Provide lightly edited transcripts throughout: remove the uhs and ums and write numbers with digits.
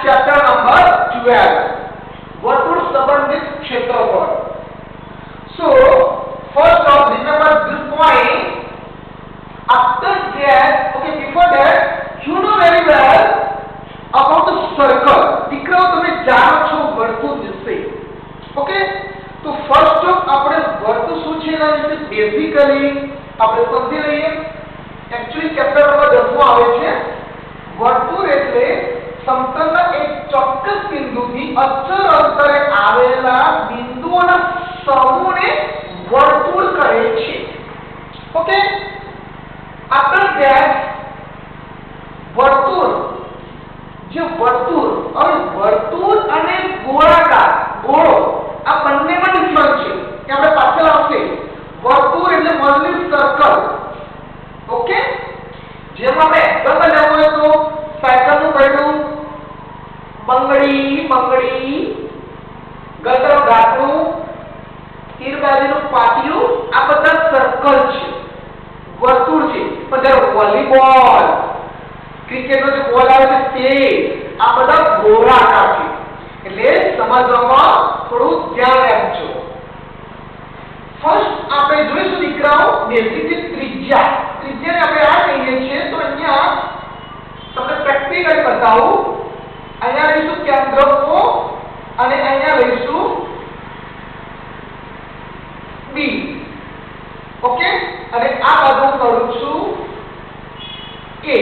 Chapter number 12 वर्तुळ संबंधित क्षेत्रफळ. So first off, remember this point. After that, okay, before that, you know very well about the circle. દીકરાઓ તમે જાણો છો વર્તુળ વિશે. ઓકે, તો ફર્સ્ટ ઓફ આપણે વર્તુળ શું છે એના વિશે બેઝિકલી આપણે સમજી લઈએ. એક્ચ્યુઅલી ચેપ્ટર નંબર 10 માં આવે છે વર્તુળ એટલે સમતલના એક ચોક્કસ બિંદુથી અચળ અંતરે આવેલા બિંદુઓના સમૂહને વર્તુળ કહે છે. ઓકે, after that વર્તુળ જે વર્તુળ હવે વર્તુળ અને ગોળાકાર ગોળો આ બંનેમાં ડિફરન્સ છે કે આપણે પાછળ આવશે. વર્તુળ એટલે ઓનલી સર્કલ. ઓકે, જેમ આપણે એક્ઝામ્પલ લેવું હોય તો સાયકલનું કહેલું બંગડી બંગડી ગટર ગાંઠનું તીરબાજીનું પાટિયું આ બધા સર્કલ છે વર્તુળ છે. પણ જ્યારે વોલીબોલ ક્રિકેટનો જે બોલ આવે છે તે આ બધા ગોળાકાર છે. એટલે સમજવામાં થોડું ધ્યાન રાખજો. ફર્સ્ટ આપણે જોઈશું દીકરાઓ બેઝિક ત્રિજ્યા. ત્રિજ્યાને આપણે આ કહીએ છીએ તો અહીંયા તમને પ્રેક્ટિકલી બતાવું. અહીંયા લઈશું કેન્દ્ર O અને અહીંયા લઈશું B. ઓકે, અને આ બાજુ કરું છું A.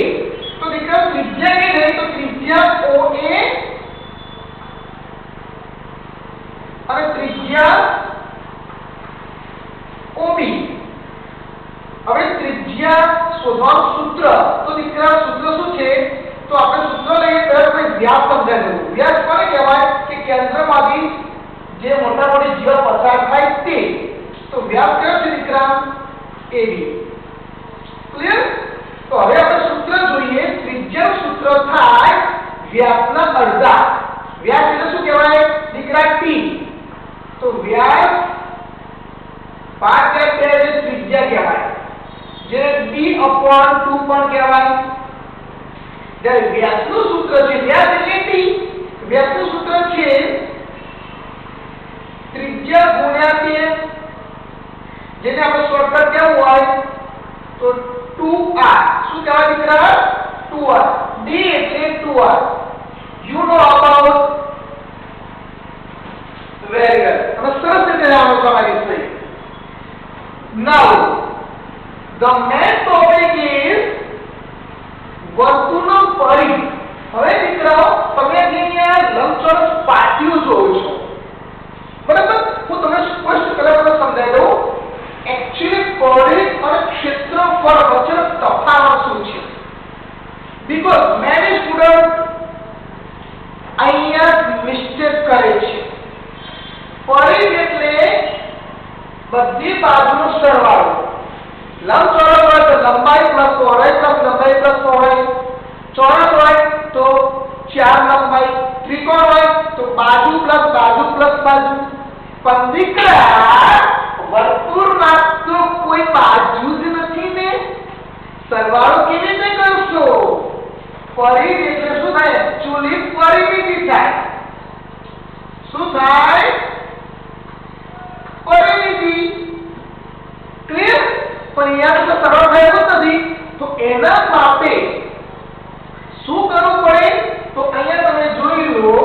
તો દીકરા ત્રિજ્યા કે લઈએ તો ત્રિજ્યા OA અને ત્રિજ્યા OB. હવે ત્રિજ્યા શોધવાનું સૂત્ર. તો દીકરા સૂત્ર શું છે? તો આપણે સૂત્ર લઈએ ત્યારે આપણે વ્યાસ સમજાવી દઉં. વ્યાસ કોને કહેવાય કે કેન્દ્રમાંથી જે મોટા મોટી જીવા પસાર થાય તે. તો વ્યાસ કયો છે દીકરા? AB. ક્લિયર? તો હવે આપણે સૂત્ર જોઈએ. ત્રિજ્યાનું સૂત્ર થાય વ્યાસના અડધા. વ્યાસ એટલે શું કહેવાય દીકરા? T. તો વ્યાસ ભાગ્યા 2 એટલે ત્રિજ્યા કહેવાય, જેને D/2 પણ કહેવાય. જ્યારે વ્યાસનું સૂત્ર છે વ્યાસ એટલે T. વ્યાસનું સૂત્ર છે ત્રિજ્યા ગુણ્યા 2, જેને આપણે શોર્ટકટ કેવું હોય તો 2R. શું કહેવાય દીકરા? 2R. D એટલે 2R. You know about very good. હવે સરસ રીતે જાણો તમારી વિશે. Now the main topic is વર્તુળનો પરિઘ. હવે દીકરાઓ તમે અહીંયા લંબચોરસ પાટિયું જોવો છો, બરાબર? હું તમને સ્પષ્ટ કલરમાં સમજાવી દઉં. एक्चुअली परिघ और क्षेत्रफल वच्चेनो तफावत શું છે? બીકોઝ મેની સ્ટુડન્ટ અહીંયા મિસ્ટેક કરે છે. પરિઘ એટલે બધી બાજુનો સરવાળો. લંબચોરસ હોય તો લંબાઈ પ્લસ પહોળાઈ પ્લસ લંબાઈ પ્લસ પહોળાઈ. ચોરસ હોય તો 4 લંબાઈ. ત્રિકોણ હોય તો બાજુ પ્લસ બાજુ. પણ દીકરા વર્તુળમાં તો કોઈ બાજુ જ નથી ને, સરવાળો કેવી રીતે કરશો? પરિઘ એટલે શું થાય? એકચ્યુઅલી પરિમિતિ થાય. શું થાય? પરિમિતિ. ક્લિયર? પણ અહીંયા તો સરળ થયું નથી. તો એના માટે શું કરવું પડે? તો અહીંયા તમે જોઈ લો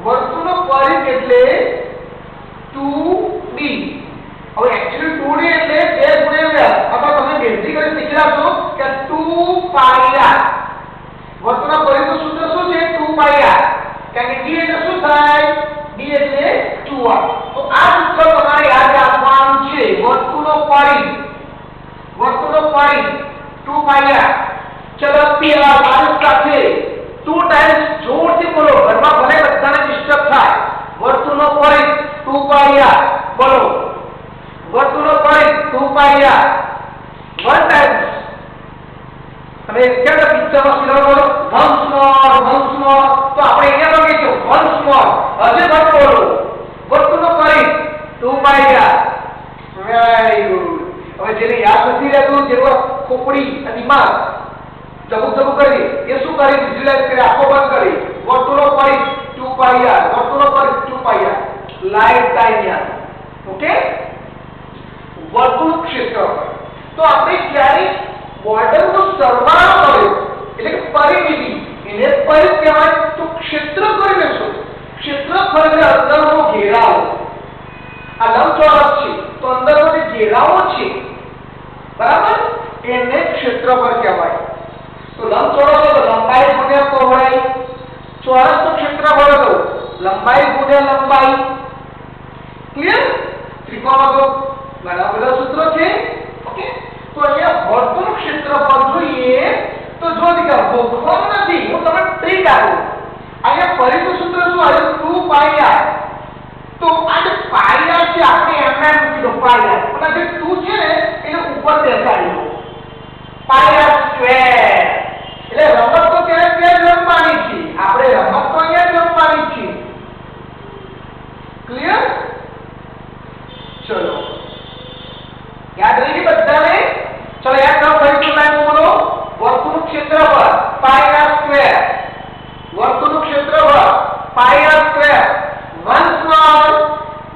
વર્તુળનો પરિઘ એટલે 2D. હવે एक्चुअली 2D એટલે 2 ગુણ્યા વ્યાસ. અથવા તમે બેઝિકલી શીખેલા છો કે 2πr. વર્તુળના પરિઘનું સૂત્ર શું છે? 2πr. કારણ કે D એટલે શું થાય? D એટલે 2r. તો આ સૂત્ર તમારે યાદ રાખવાનું છે. વર્તુળનો પરિઘ 2πr. ચલો PR મારી સાથે 2 ટાઈમ્સ જોરથી બોલો. ઘરમાં ભલે બધાને ડિસ્ટર્બ થાય. વર્તુળનો પરિઘ 2πr બોલો. વર્તુળનો પરિઘ 2πr. 1 ટાઈમ્સ. તમે કેમ પિક્ચરમાં સિલાવ બોલો once more. તો આપણે અહીંયા લખીશું once more. હજી પણ બોલો. વર્તુળનો પરિઘ 2πr. Very good. હવે જેને યાદ નથી રહેતું, જેનો ખોપડી દિમાગ જબુ કરી, એ શું કરી? વિઝ્યુલાઇઝ કરી, આંખો બંધ કરી વર્તુળો પરિઘ 2πr, વર્તુળો પરિઘ 2πr, લાઈફ ટાઈમ યાદ. ઓકે, વર્તુળ ક્ષેત્રફળ. તો આપણે જ્યારે બોર્ડરનો સરવાળો કર્યો એટલે કે પરિમિતિ, એને પરિઘ કહેવાય. તો ક્ષેત્રફળ એટલે શું? ક્ષેત્રફળ એટલે અંદરનો ઘેરાવો. આ લંબચોરસ છે તો અંદરનો જે ઘેરાવો છે, બરાબર, એને ક્ષેત્રફળ કહેવાય. તો લંબચોરસ તો લંબાઈ ગુણ્યા પહોળાઈ, ચોરસનું ક્ષેત્રફળ તો લંબાઈ ગુણ્યા લંબાઈ. ક્લિયર? ત્રિકોણમાં તો ઘણા બધા સૂત્રો છે. ઓકે, તો અહીંયા વર્તુળ ક્ષેત્રફળ જોઈએ તો જો દીકરા ભોગફળ નથી, હું તમને ટ્રીક આપું. અહીંયા પરિઘનું સૂત્ર શું આવ્યું? 2πr. તો આ જે પાઈ છે આપણે એમના મૂકી દો પાઈ, અને જે 2 છે ને એને ઉપર બેસાડી દો. Pi square. એટલે રમત તો ત્યાં રમવાની છે, આપણે રમત તો અહીંયા રમવાની છે. ક્લિયર? ચલો યાદ રહી ગઈ બધાને? ચલો યાદ કરો ફરીથી લાઈન બોલો. વર્તુળનું ક્ષેત્રફળ પાઈ સ્ક્વેર, વર્તુળનું ક્ષેત્રફળ પાઈ સ્ક્વેર, 1 સ્ક્વેર,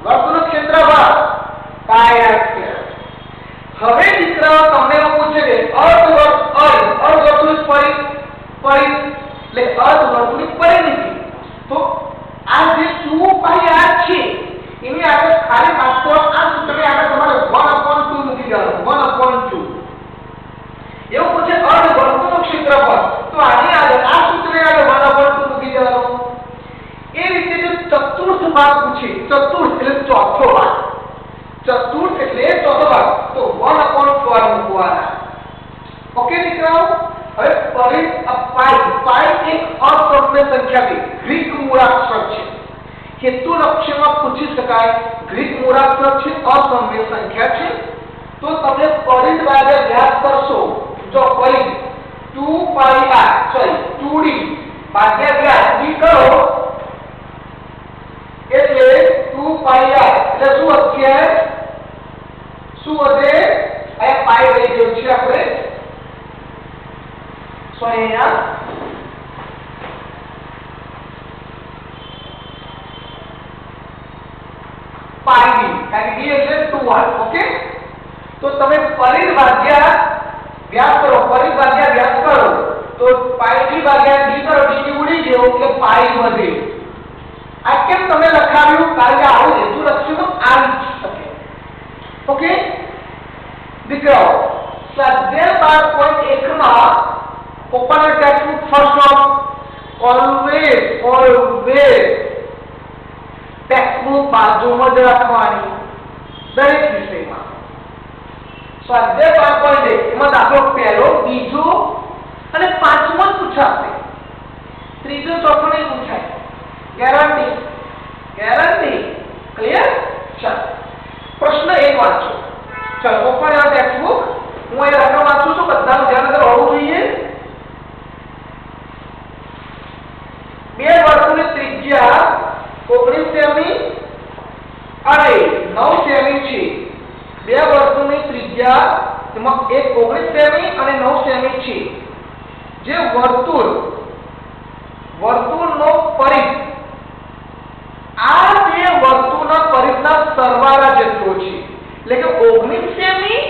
વર્તુળનું ક્ષેત્રફળ પાઈ સ્ક્વેર. હવે દીકરાઓ તમને એવું પૂછે કે અર્ધવર્તુળ પરિઘ એટલે અર્ધવર્તુળની પરિમિતિ. તો આ જે 2πr છે એની આગળ ખાલી માત્ર આ સૂત્રની આગળ તમારે 1/2 મૂકી દેવાનું. 1/2 એવું પૂછે અર્ધવર્તુળનું ક્ષેત્રફળ, તો આની આગળ આ સૂત્રની આગળ 1/2 મૂકી દેવાનું. એ રીતે જો ચતુર્થ ભાગ પૂછે, ચતુર્થ એટલે ચોથો ભાગ, ચતુર્થ એટલે ચોથો ભાગ, તો 1/4 મૂકવાના. ઓકે દીકરાઓ? હવે પરિઘ પાઈ એક અસમય સંખ્યા છે, ગ્રીક મૂળાક્ષર છે. હેતુલક્ષ્યમાં પૂછી શકાય, ગ્રીક મૂળાક્ષર છે, અસમય સંખ્યા છે. તો તમે પરિઘ ભાગ્યા વ્યાસ કરશો. જો પરિઘ 2d ભાગ્યા વ્યાસ d કરો એટલે 2πr એટલે શું વધશે? શું વધે? અહીંયા પાઈ રહી ગયો છે આપણે. સો અહીંયા પાઈ d, કારણ કે d એટલે 2r. ઓકે, તો તમે પરિઘ ભાગ્યા વ્યાસ કરો, પરિઘ ભાગ્યા વ્યાસ કરો તો પાઈ d ભાગ્યા d કરો, d ઉડી ગયો એટલે પાઈ વધે. આ કેમ તમે લખાવ્યું? કારણ કે આવું હેતુલક્ષ્યમાં આવી શકે. ઓકે દીકરાઓ, સ્વાધ્યાય 12.1 માં open textbook first of always textbook બાજુમાં જ રાખવાની દરેક વિષયમાં. સ્વાધ્યાય 12.1 એમાં દાખલો પહેલો, બીજો અને પાંચમો જ પૂછાશે. ત્રીજો ચોથો નહીં પૂછાય. ગેરંટી? ક્લિયર? ચાલો પ્રશ્ન 1 વાંચો. ચાલો ઓપન યોર ટેક્સ્ટબુક. હું અહીં રકમ વાંચું છું, બધાનું ધ્યાન અંદર હોવું જોઈએ. બે વર્તુળની ત્રિજ્યા 19 સેમી અને 9 સેમી છે. બે વર્તુળની ત્રિજ્યા તેમાં એક 19 સેમી અને 9 સેમી છે. જે વર્તુળનો પરિઘ આ બે વર્તુળના પરિઘના સરવાળા જેટલો છે. એટલે કે 19 સેમી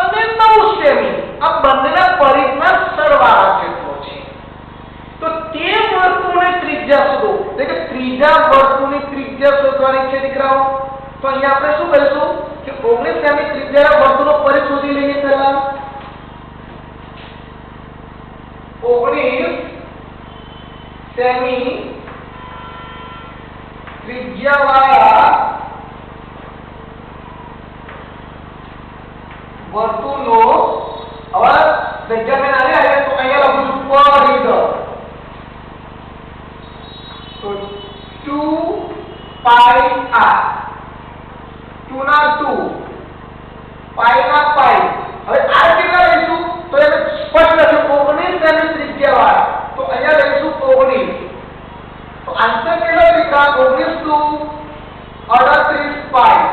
અને 9 સેમી આ બંનેના પરિઘના સરવાળા જેટલો છે. તો તે વર્તુળની ત્રિજ્યા શોધો. એટલે કે ત્રીજા વર્તુળની ત્રિજ્યા શોધવાની છે દીકરાઓ. તો અહીંયા આપણે શું કરીશું કે 19 સેમી ત્રિજ્યાના વર્તુળનો પરિઘ શોધી લઈએ. પહેલા 19 સેમી ત્રિજ્યાવાળા વર્તુળનો હવે જગ્યા મેં આને આવે તો અહીંયા લખું છું પરિઘ. તો 2πr 2 ના 2 પાઈ ના પાઈ. હવે આ કેટલા લઈશું તો એને સ્પષ્ટ લખો 19 સેમી ત્રિજ્યાવાળા. તો અહીંયા લઈશું 19. તો આન્સર કેટલો નીકળા? 19 * 38 પાઈ.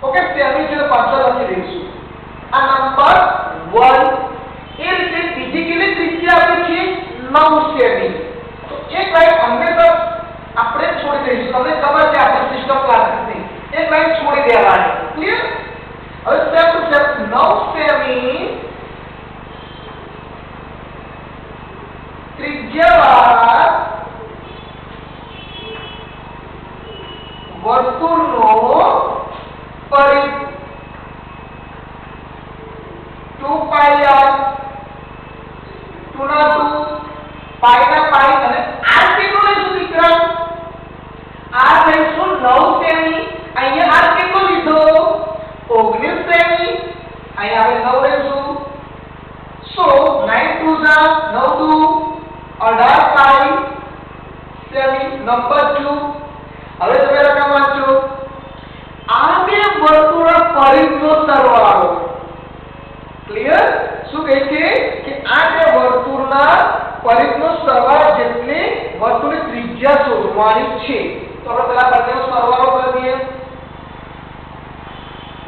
ઓકે, સેમી છે પાછળ લખી દઈશું. આ નંબર 1. એ રીતે બીજી કેટલી ત્રિજ્યા આપી છે? 9 સેમી. તો એક એક લાઈન હંમેશા આપણે છોડી દઈશું. તમને ખબર છે આપણી સિસ્ટમ ક્લાસીસની એક લાઈન છોડી દેવાની. ક્લિયર? હવે સ્ટેપ ટુ સ્ટેપ. 9 સેમી ત્રિજ્યાવાળા વર્તુળનો પરિઘ 2 પાઈ r 2 ના 2 પાઈ ના પાઈ અને r કેટલું લઈશું દીકરા? r લઈશું 9 સેમી. અહીંયા r કેટલો લીધો? 19 સેમી. અહીંયા આપણે 9 લઈશું. સો 9 2 જા 9 2 18 પાઈ સેમી. નંબર 2. હવે તમે રકમ વાંચો. આ બે વર્તુળના પરિઘનો સરવાળો. ક્લિયર? શું કહે છે કે આ બે વર્તુળના પરિઘનો સરવાળો જેટલી વર્તુળની ત્રિજ્યા શોધવાની છે. તો આપણે પહેલા બંનેનો સરવાળો કરી દઈએ.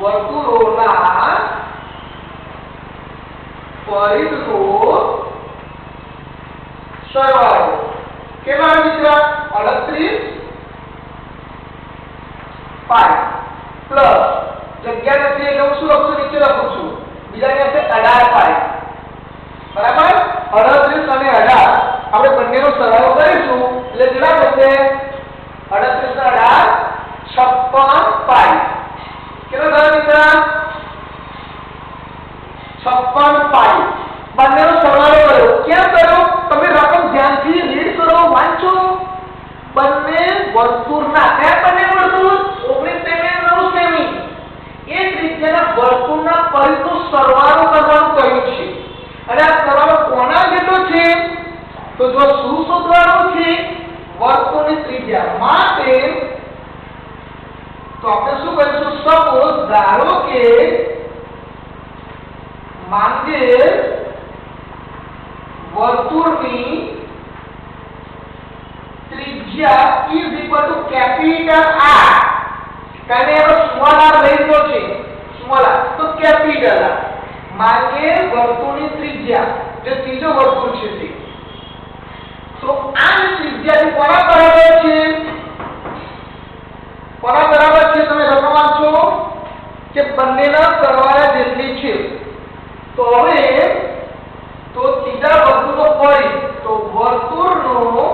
વર્તુળોના પરિઘનો સરવાળો કેટલા મિત્ર? 38 પાઈ પ્લસ જગ્યા નથી એટલે હું શું લખું છું? નીચે લખું છું. બીજાની હશે 18 પાઈ. બરાબર? 38 અને 18 આપણે બંનેનો સરવાળો કરીશું એટલે કેટલા થશે? 38 ના 18 56 પાઈ. કેટલો થયો મિત્ર? 56 પાઈ. બંનેનો સરવાળો કર્યો. કેમ કર્યો? તમે રકમ ધ્યાનથી રીડ કરો, વાંચો. બંને વર્તુળના કયા બંને વર્તુળ? 19 સેમી અને 9 સેમી. એ ત્રિજ્યાના વર્તુળના પરિઘનો સરવાળો કરવાનું કહ્યું છે. અને આ સરવાળો કોના જેટલો છે? તો જો શું શોધવાનું છે? વર્તુળની ત્રિજ્યા. માટે તો આપણે શું કરીશું? સપોઝ ધારો કે માંગેલ વર્તુળની ત્રિજ્યા is equal to capital R. કાને એનો સ્મોલ r લઈતો છે. સ્મોલ r તો કેપિટલ R. માંગેલ વર્તુળની ત્રિજ્યા જે ત્રીજો વર્તુળ છે તે. તો આ ત્રિજ્યા કોના બરાબર છે? કોના બરાબર છે? તમે રકમ વાંચો કે બંનેના સરવાળા જેટલી છે. તો હવે તો ત્રીજા વર્તુળનો પરિઘ તો વર્તુળનો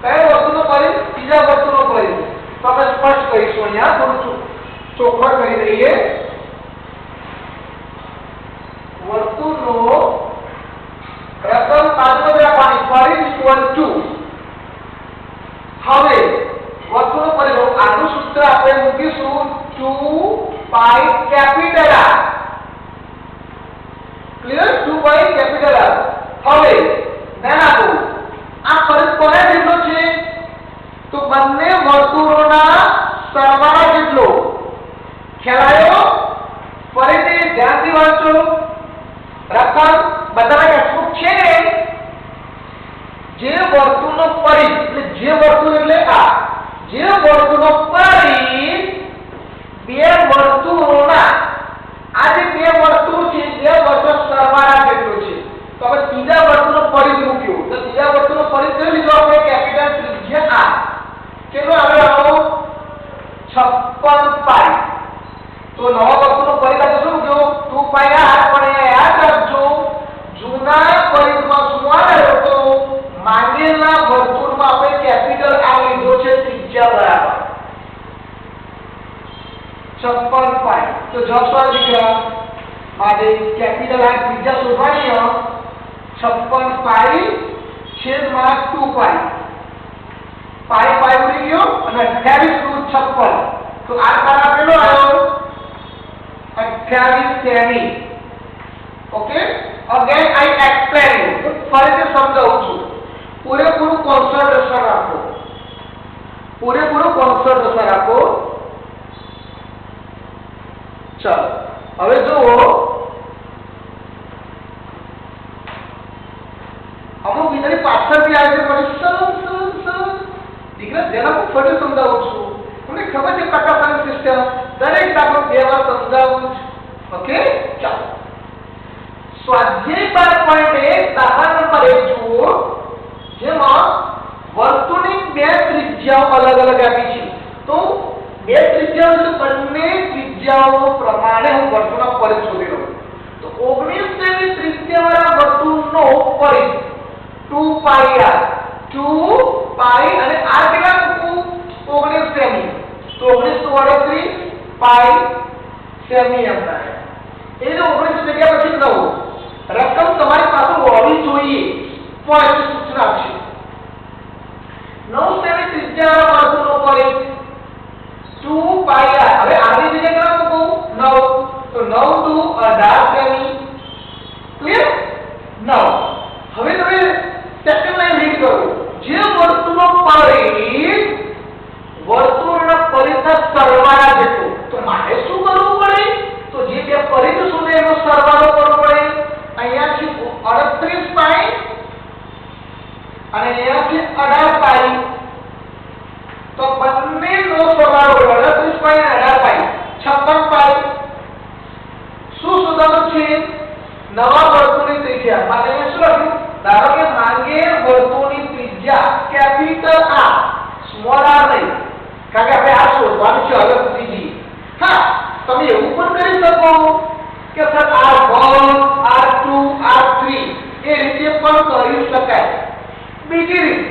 કયો વર્તુળનો પરિઘ? ત્રીજા વર્તુળનો પરિઘ. તો આપણે સ્પષ્ટ કરીશું. અહીંયા થોડું ચોખ્ખા કરી દઈએ. વર્તુળનો પ્રથમ બાજુ રાખવાની પરિઘ ઇક્વલ ટુ. હવે વર્તુળનો પરિઘ આનું સૂત્ર આપણે મૂકીશું 2 પાઈ કેપિટલ R. ક્લિયર? 2 પાઈ કેપિટલ R. હવે ધ્યાન આપો. આ પરિઘ કોના જેટલો છે? તો બંને વર્તુળોના સરવાળા જેટલો. ખ્યાલ આવ્યો? ફરીથી ધ્યાનથી વાંચો. રકમ બધાના ટેક્સ્ટબુક છે ને? જે વર્તુળનો પરિઘ એટલે જે વર્તુળ એટલે આ જે વર્તુળનો પરિઘ બે વર્તુળોના આ જે બે વર્તુળ છે બે વર્તુળ સરવાળા જેટલો છે. તો આપણે ત્રીજા વર્તુળનો પરિઘ મૂક્યો. તો ત્રીજા વર્તુળનો પરિઘ કયો લીધો આપણે? કેપિટલ ત્રિજ્યા R. કેટલો આવે? આવો 56 પાઈ. તો નવા વર્તુળનો પરિઘ આપણે શું મૂક્યો? 2 પાઈ R. પણ એ યાદ રાખજો જૂના પરિઘમાં શું આવ્યો તો માંગેલા વર્તુળમાં આપણે કેપિટલ R લીધો છે ત્રિજ્યા બરાબર 56 પાઈ. તો જવાબ શું દીકરા? માટે કેપિટલ R ત્રિજ્યા શોધવાની 56 પાઈ છેદમાં 2 પાઈ. પાઈ પાઈ ઉડી ગયો અને 28 નું 56. તો આ તારા કેટલો આવ્યો? 28 semi. Okay? Again I explain. ફરીથી સમજાવું છું. પૂરેપૂરું કોન્સન્ટ્રેશન રાખો. પૂરેપૂરું કોન્સન્ટ્રેશન રાખો. ચાલો હવે જુઓ. અમુક બીજાની પાછળથી આવે છે મને સરસ દીકરા જેના હું ફરી સમજાવું છું. તમને ખબર છે પ્રકાશન સિસ્ટમ દરેક દાખલો બે વાર સમજાવું છું. ઓકે? ચાલો સ્વાધ્યાય 12.1 દાખલા નંબર 1 જુઓ. જેમાં વર્તુળની બે ત્રિજ્યાઓ અલગ અલગ આપી છે. તો બે ત્રિજ્યાઓ એટલે બંને ત્રિજ્યાઓ પ્રમાણે હું વર્તુળનો પરિઘ શોધી લઉં. તો 19 સેમી ત્રિજ્યાવાળા વર્તુળનો પરિઘ 2 પાઈ r 2 પાઈ અને r કેટલા મૂકું 19 સેમી. તો 19 વડે 3 પાઈ સેમી એમ થાય. એ જો 19 જગ્યા પછી 9 રકમ તમારી પાસે હોવી જોઈએ પણ સૂચના છે. 9 સેમી ત્રિજ્યાવાળા વર્તુળનો પરિઘ 2 પાઈ r. હવે આની જગ્યાએ કેટલા મૂકું 9. તો 9 દુ 18 સેમી. ક્લિયર 9. હવે તમે સેકન્ડ લાઈન રીડ કરો. જે વર્તુળનો પરિઘ વર્તુળના પરિઘના સરવાળા જેટલો. તો મારે શું કરવું પડે? તો જે બે પરિઘ શોધે એનો સરવાળો કરવો પડે. અહીંયા છે 38 પાઈ અને અહીંયા છે 18 પાઈ. તો બંનેનો સરવાળો 38 પાઈ અને 18 પાઈ 56 પાઈ. શું શોધવાનું છે? નવા વર્તુળની ત્રિજ્યા. માટે શું લખ્યું? ધારો કે માંગે વર્તુળની ત્રિજ્યા કેપિટલ R સ્મોલ r નહીં, કારણ કે આપણે આ શોધવાનું છે અલગ ત્રીજી. હા, તમે એવું પણ કરી શકો કે સર R1 R2 R3 એ રીતે પણ કરી શકાય. બીજી રીત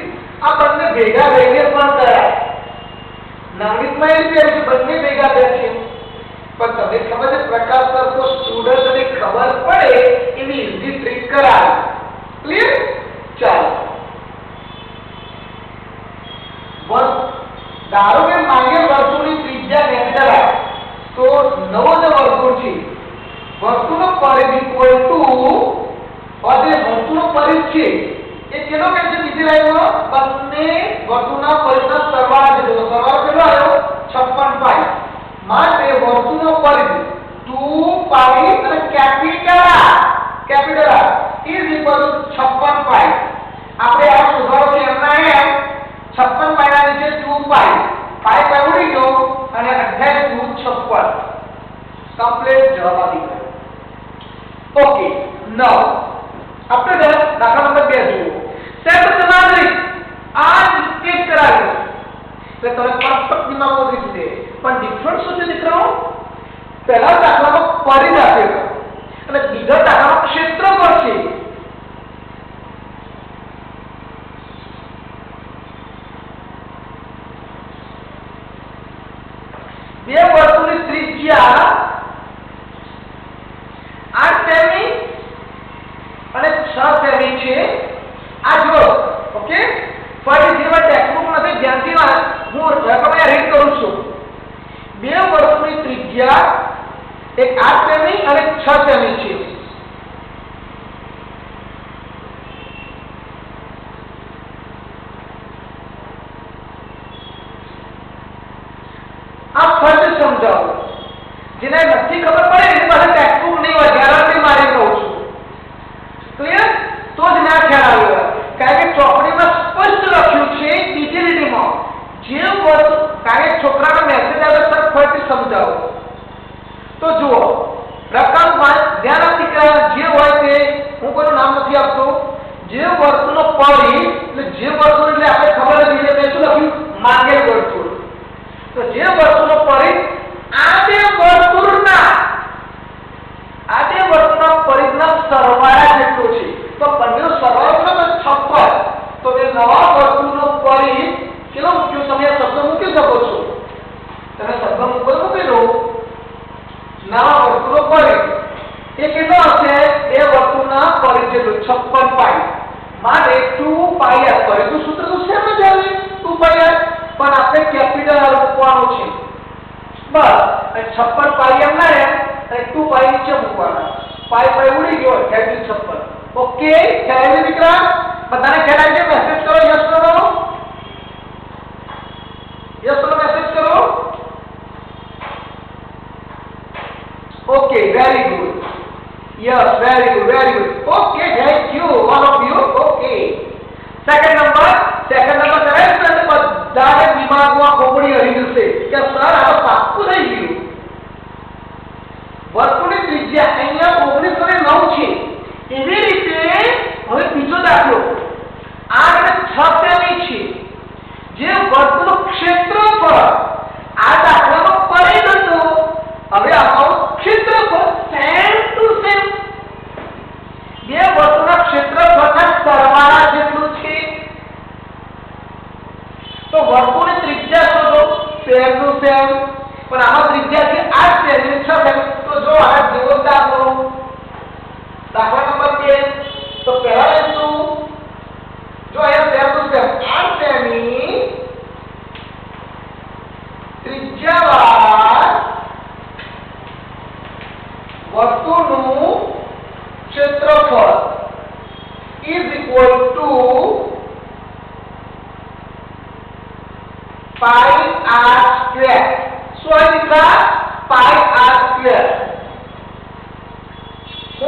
આ બંને ભેગા રહીને પણ કરાય. નવનીતમાં એ રીતે છે બંને ભેગા બે છે. પણ તમને ખબર છે પ્રકાશ સર તો સ્ટુડન્ટને ખબર પડે એવી ઈઝી ટ્રીક કરાવે. ક્લિયર? ચાલો ધારો કે માંગેલ વર્તુળની ત્રિજ્યા કેપિટલ R. તો નવો જે વર્તુળ છે વર્તુળનો પરિઘ ઇક્વલ ટુ જે વર્તુળનો પરિઘ છે એ કેટલો કે છે બીજી લાઈનમાં બંને વર્તુળના પરિઘના સરવાળા જેટલો. સરવાળો કેટલો આવ્યો 56 પાઈ. માટે વર્તુળનો પરિઘ 2 પાઈ અને capital R is equal to 56 પાઈ. આપણે આ શોધવાનું છે એમના એમ 56 પાઈના નીચે 2 પાઈ પાઈ ઉડી ગયો અને 28 દુ 56 કમ્પ્લીટ જવાબ આવી ગયો. ઓકે, નાઉ આપણે દાખલા નંબર 2 જુઓ. સેટ સમાન આ એક કરાવ્યો એટલે તમે પરફેક્ટ દિમાગમાં લીધું છે. પણ ડિફરન્સ શું છે દીકરાઓ? પહેલા દાખલામાં પરિઘ આપેલો અને બીજા દાખલામાં ક્ષેત્રફળ છે. બે વર્તુળની ત્રિજ્યા 8 સેમી અને 6 સેમી છે. આ જો ઓકે ફરી જેવા ટેક્સ્ટબુક નથી ધ્યાનથી હું રકમ રીડ કરું છું. બે વર્તુળની ત્રિજ્યા એક 8 સેમી અને 6 સેમી છે. આ ફર્સ્ટ સમજાવો. જેને નથી ખબર પડે એની પાસે ટેક્સ્ટબુક નહીં હોય ગેરંટી મારી કહું છું. ક્લિયર? તો જ ના ખ્યાલ આવ્યો. કારણ કે ચોપડીમાં સ્પષ્ટ લખ્યું છે બીજી લીટીમાં જે વર્તુળ. કારણ કે છોકરાનો મેસેજ આવે સર ફરીથી સમજાવો. તો જુઓ રકમમાં ધ્યાન આપી કે જે હોય તે હું કોઈનું નામ નથી આપતો. જે વર્તુળનો પરિઘ એટલે જે વર્તુળ એટલે આપણે ખબર હતી એટલે મેં શું લખ્યું માંગેલ વર્તુળ. તો જે વર્તુળનો પરિઘ આ બે વર્તુળના પરિઘના સરવાળા જેટલો છે. તો બંનેનો સરવાળો છે 56. તો તે નવા વર્તુળનો પરિઘ કેટલો મૂક્યો? તમે આ શબ્દ મૂકી શકો છો. તમે શબ્દ મૂકી દો. નવા વર્તુળનો પરિઘ એ કેટલો હશે? બે વર્તુળના પરિઘ જેટલો 56 પાઈ. માટે 2 પાઈ r. પરિઘનું સૂત્ર તો સેમ જ આવે 2 પાઈ r. પણ આપણે કેપિટલ R મૂકવાનું છે. બસ 56 પાઈ એમ ના એમ અને 2 પાઈ નીચે મૂકવાના. પાઈ ઉડી ગયો 56. ઓકે, ખ્યાલ આવી દીકરા? બધાને ખ્યાલ આવી ગયો? મેસેજ કરો યસ કરો. યસ કરો મેસેજ કરો. Okay, very good. Yes, very good, very good. Okay, thank you all of you. Okay, second number કરાય છે અને બધાને દિમાગમાં ખોપડી હરી જશે કે સર આ પાક્કું થઈ ગયું. વર્તુળની ત્રિજ્યા અહીંયા 19 અને 9 છે. એવી રીતે હવે બીજો દાખલો 8 અને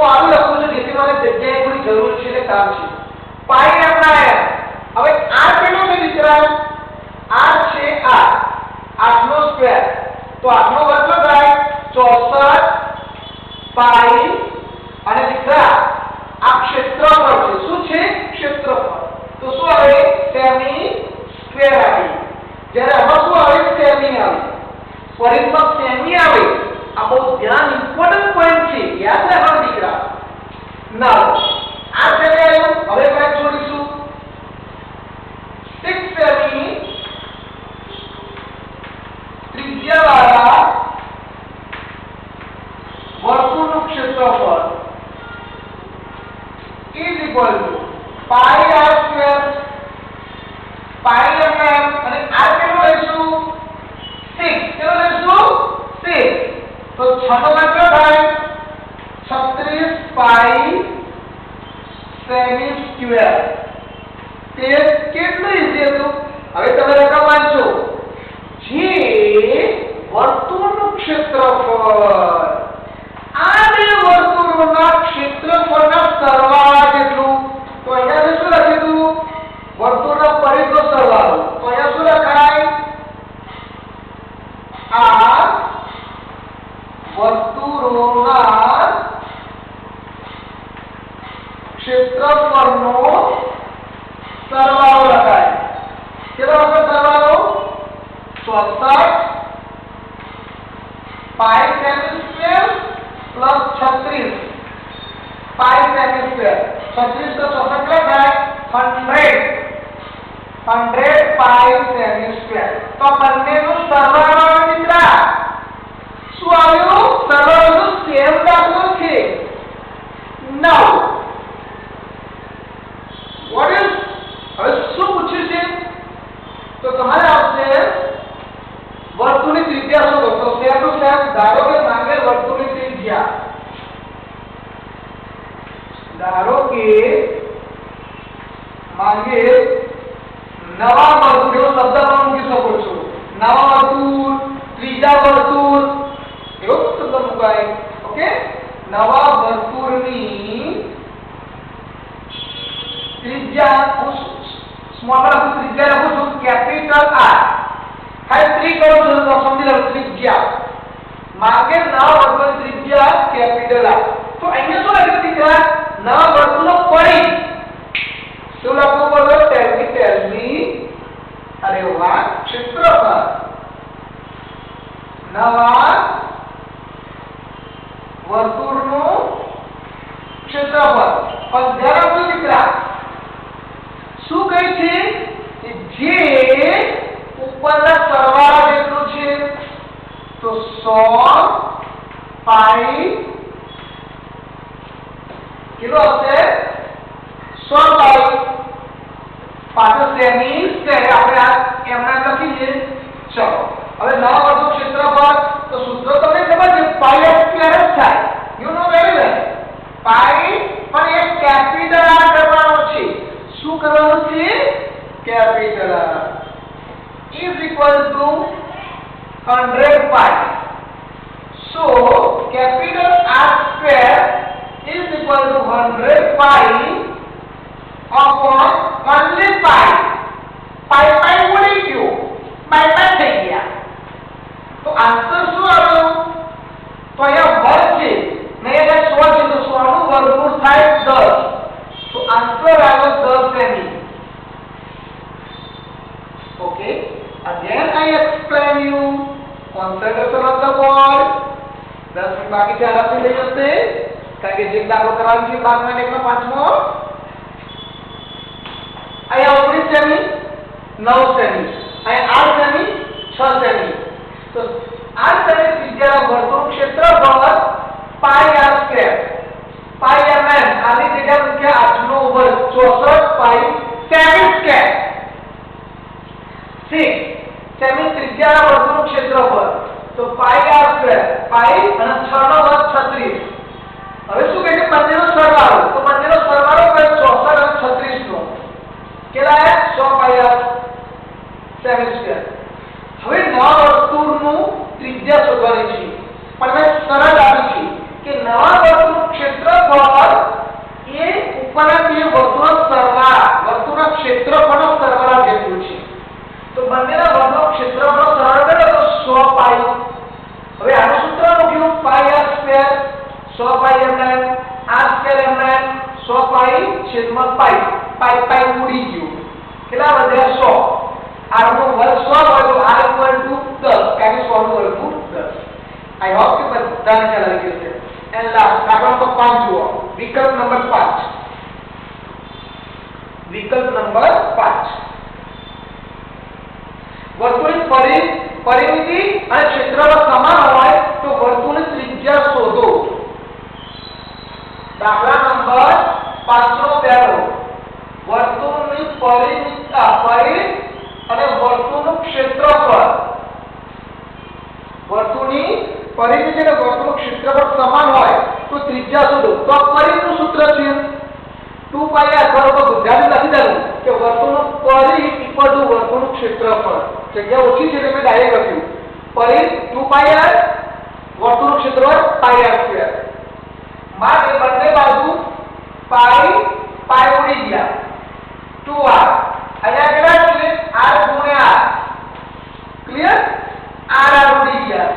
હું આવું લખું છું જેથી મને જગ્યાએ થોડી જરૂર છે એટલે કામ છે. પાઈ m ના m. હવે આ કેટલો છે દીકરા? આ છે 8 નો સ્ક્વેર. તો 8 નો વર્ગ થાય 64 પાઈ અને દીકરા આ ક્ષેત્રફળ છે. શું છે? ક્ષેત્રફળ. તો શું આવે? સેમી સ્ક્વેર આવે. જ્યારે આમાં શું આવે? સેમી આવે. પરિઘમાં સેમી આવે. આ બહુ ધ્યાન ઇમ્પોર્ટન્ટ પોઈન્ટ છે. યાદ રાખો દીકરા. નાઉ આ સેમી આવ્યું. હવે મેં જોડીશું 6 સેમી ત્રિજ્યાવાળા વર્તુળનું ક્ષેત્રફળ is equal to pi r square pi mm અને r કેટલો લઈશું? 6. કેટલો લઈશું? 6. તો 6 નો કેટલો થાય? 36 પાઈ સેમી સ્ક્વેર. તે કેટલું ઈઝી હતું? હવે તમે રકમ વાંચો. જે વર્તુળનું ક્ષેત્રફળ આ બે વર્તુળોના ક્ષેત્રફળના સરવાળા જેટલું. તો અહીંયા શું લખીશું? વર્તુળના પરિઘનો સરવાળો. તો અહીંયા શું લખાય? આ વર્તુળોના ક્ષેત્રફળનો સરવાળો લખાય. કેટલો વખત સરવાળો? 64 પાઈ સેમી સ્ક્વેર પ્લસ 36 પાઈ સેમી સ્ક્વેર. 36 તો 64 કેટલા થાય? 100 પાઈ સેમી સ્ક્વેર. તો બંનેનો સરવાળો આવે દીકરા. શું આવ્યું? સરવાળો સેમ દાખલો છે. નાઉ વોટ ઇઝ હવે શું પૂછ્યું છે? તો તમારે આવશે વર્તુળની ત્રિજ્યા શોધો. તો સેમ ટુ સેમ ધારો કે માંગેલ વર્તુળની ત્રિજ્યા, ધારો કે માંગેલ નવા વર્તુળ, એવો શબ્દ પણ મૂકી શકો છો. નવા વર્તુળ, ત્રીજા વર્તુળ, એવો શબ્દ મુકાય. ઓકે, નવા વર્તુળની ત્રિજ્યા સ્મોલ ત્રિજ્યા લખું છું કેપિટલ R. ખાલી ત્રી કરો છો તો સમજી લો ત્રિજ્યા. માંગેલ નવા વર્તુળની ત્રિજ્યા કેપિટલ R. તો અહીંયા શું લખ્યું દીકરા? નવા વર્તુળનો પરિઘ. શું લખવું પડે? ટેલ મી. અરે વાહ, ક્ષેત્રફળ. નવા વર્તુળનું ક્ષેત્રફળ. પણ ધ્યાન આપજો દીકરા, શું કહે છે? જે ઉપરના સરવાળા જેટલું છે. તો 100 પાઈ કેટલો હશે? 100 પાઈ પાછળ સેમી સ્ક્વેર. આપણે આ એમના લખીએ. ચલો હવે નવા વર્તુળ ક્ષેત્રફળ. તો સૂત્ર તમને ખબર છે, પાઈ r સ્ક્વેર જ થાય. You know very well. પાઈ પણ એક કેપિટલ R કરવાનો છે. શું કરવાનું છે? Capital R is equal to 100 pi. So capital R square is equal to 100 pi upon only pi. Pi ઉડી ગયો, pi થઈ ગયા. તો આન્સર શું આવ્યો? તો અહીંયા વર્ગ છે, મેં અહીંયા 100 છે તો 100 નું વર્ગમૂળ થાય 10. તો આન્સર આવ્યો 10 semi. Okay, again I explain you concentration of the ball. 10 minute બાકી છે, આરામથી લઈ જશે. કારણ કે જે દાખલો કરવાનો છે બાદમાં એકનો પાંચમો. અહીંયા 19 સેમી 9 સેમી, અહીંયા 8 સેમી 6 સેમી. તો 8 સેમી ત્રિજ્યાના વર્તુળનું ક્ષેત્રફળ પાઈ r સ્ક્વેર. પાઈ mm આની જગ્યા મૂક્યા 8 નો વર્ગ 64 પાઈ સેમી સ્ક્વેર. 6 સેમી ત્રિજ્યાના વર્તુળનું ક્ષેત્રફળ. તો પાઈ r સ્ક્વેર, પાઈ અને 6 નો વર્ગ 36. હવે શું કહે છે? બંનેનો સરવાળો. તો બંનેનો સરવાળો કરે 64 અને 36 નો. કેટલા છે? 100 પાઈ r સેમી સ્ક્વેર. હવે નવા વર્તુળનું ત્રિજ્યા શોધવાની છે. પણ મેં સરળ આપી છે કે નવા વર્તુળનું ક્ષેત્રફળ પરંતુ એ વર્તુળનો સરવાળા વર્તુળના ક્ષેત્રફળનો સરવાળા જેટલું છે. તો બંનેના વર્ગનો ક્ષેત્રફળનો સરવાળો કરો તો 100 પાઈ. હવે આનું સૂત્ર મૂક્યું પાઈ r સ્ક્વેર 100 પાઈ mn r સ્ક્વેર mn 100 પાઈ છેદમાં પાઈ પાઈ ઉડી ગયું. કેટલા વધ્યા 100. r નો વર્ગ 100 હોય તો r ઇક્વલ ટુ 10 કારણ કે 100 નો વર્ગ 10. આઈ હોપ કે બધાને ખ્યાલ આવી ગયો છે. એન્ડ લાસ્ટ દાખલા નંબર 5 જુઓ. વિકલ્પ નંબર 5. વિકલ્પ નંબર 5. વર્તુળની પરિમિતિ અને ક્ષેત્રફળ સમાન હોય તો વર્તુળની ત્રિજ્યા શોધો. દાખલા નંબર 5 નો પહેલો વર્તુળની પરિમિતિ અને વર્તુળનું ક્ષેત્રફળ વર્તુળની પરિમિતિ અને વર્તુળનું ક્ષેત્રફળ સમાન હોય તો ત્રિજ્યા શોધો. તો પરિમિતિનું સૂત્ર છે 2 પાઈ r બરાબર ગુજરાતી લખી દેવું કે વર્તુળનું પરિમિતિ ઇક્વલ ટુ વર્તુળનું ક્ષેત્રફળ. જગ્યા ઓછી છે એટલે મેં ડાયરેક્ટ લખ્યું પરિમિતિ 2 પાઈ r વર્તુળનું ક્ષેત્રફળ પાઈ r સ્ક્વેર. માટે બંને બાજુ પાઈ ઉડી ગયા 2r. અહીંયા કેટલા છે r ગુણ્યા r. ક્લિયર? r ઉડી ગયા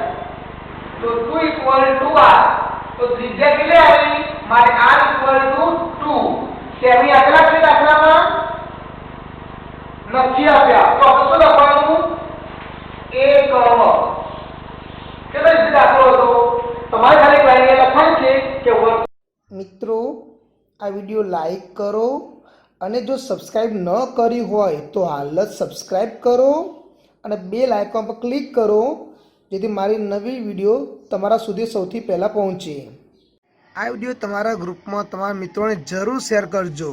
તો 2 ઇક્વલ ટુ r. તો ત્રિજ્યા કેટલી આવી? માટે r ઇક્વલ ટુ 2. સેમી આટલા છે દાખલામાં નથી આપ્યા તો આપણે શું લખવાનું? 1 કેટલો રીતે દાખલો હતો? તમારે ખાલી લાઈન લખવાનું છે કે મિત્રો આ વિડિયો લાઈક કરો અને જો સબસ્ક્રાઇબ ન કરી હોય તો હાલ જ સબસ્ક્રાઇબ કરો અને બેલ આઇકોન પર ક્લિક કરો જેથી મારી નવી વિડિયો તમારા સુધી સૌથી પહેલા પહોંચે. આ વિડિયો તમારા ગ્રુપમાં તમારા મિત્રોને જરૂર શેર કરજો.